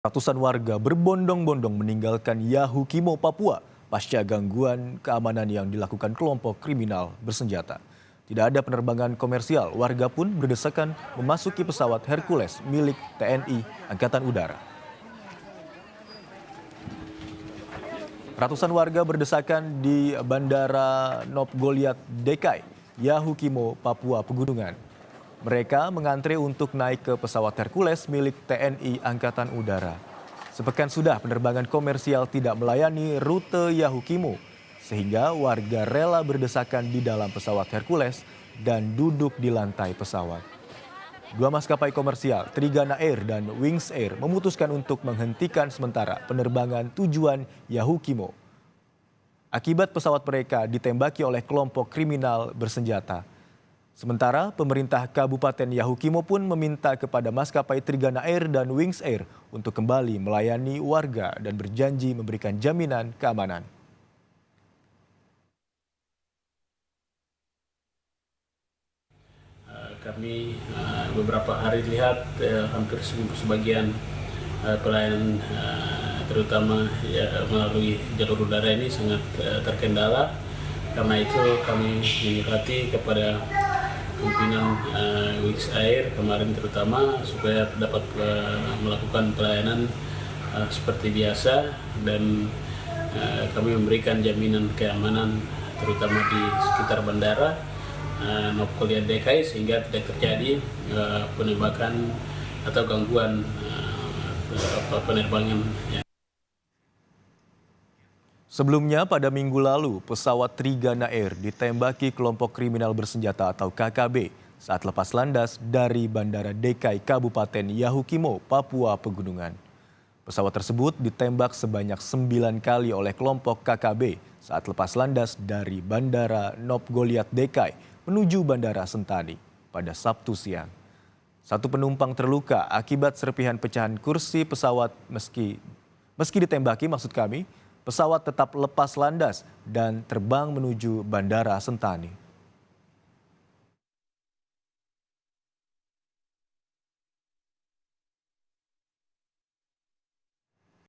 Ratusan warga berbondong-bondong meninggalkan Yahukimo, Papua pasca gangguan keamanan yang dilakukan kelompok kriminal bersenjata. Tidak ada penerbangan komersial, warga pun berdesakan memasuki pesawat Hercules milik TNI Angkatan Udara. Ratusan warga berdesakan di Bandara Nop Goliat Dekai, Yahukimo, Papua Pegunungan. Mereka mengantre untuk naik ke pesawat Hercules milik TNI Angkatan Udara. Sepekan sudah penerbangan komersial tidak melayani rute Yahukimo, sehingga warga rela berdesakan di dalam pesawat Hercules dan duduk di lantai pesawat. Dua maskapai komersial, Trigana Air dan Wings Air, memutuskan untuk menghentikan sementara penerbangan tujuan Yahukimo. Akibat pesawat mereka ditembaki oleh kelompok kriminal bersenjata. Sementara pemerintah Kabupaten Yahukimo pun meminta kepada maskapai Trigana Air dan Wings Air untuk kembali melayani warga dan berjanji memberikan jaminan keamanan. Kami beberapa hari lihat hampir sebagian pelayanan terutama melalui jalur udara ini sangat terkendala. Karena itu kami menyurati kepada pimpinan Wings Air kemarin terutama supaya dapat melakukan pelayanan seperti biasa dan kami memberikan jaminan keamanan terutama di sekitar bandara Nop Goliat Dekai sehingga tidak terjadi penembakan atau gangguan penerbangan. Sebelumnya pada minggu lalu, pesawat Trigana Air ditembaki kelompok kriminal bersenjata atau KKB saat lepas landas dari Bandara Dekai, Kabupaten Yahukimo, Papua Pegunungan. Pesawat tersebut ditembak sebanyak 9 kali oleh kelompok KKB saat lepas landas dari Bandara Nop Goliat Dekai menuju Bandara Sentani pada Sabtu siang. Satu penumpang terluka akibat serpihan pecahan kursi pesawat meski ditembaki pesawat tetap lepas landas dan terbang menuju Bandara Sentani.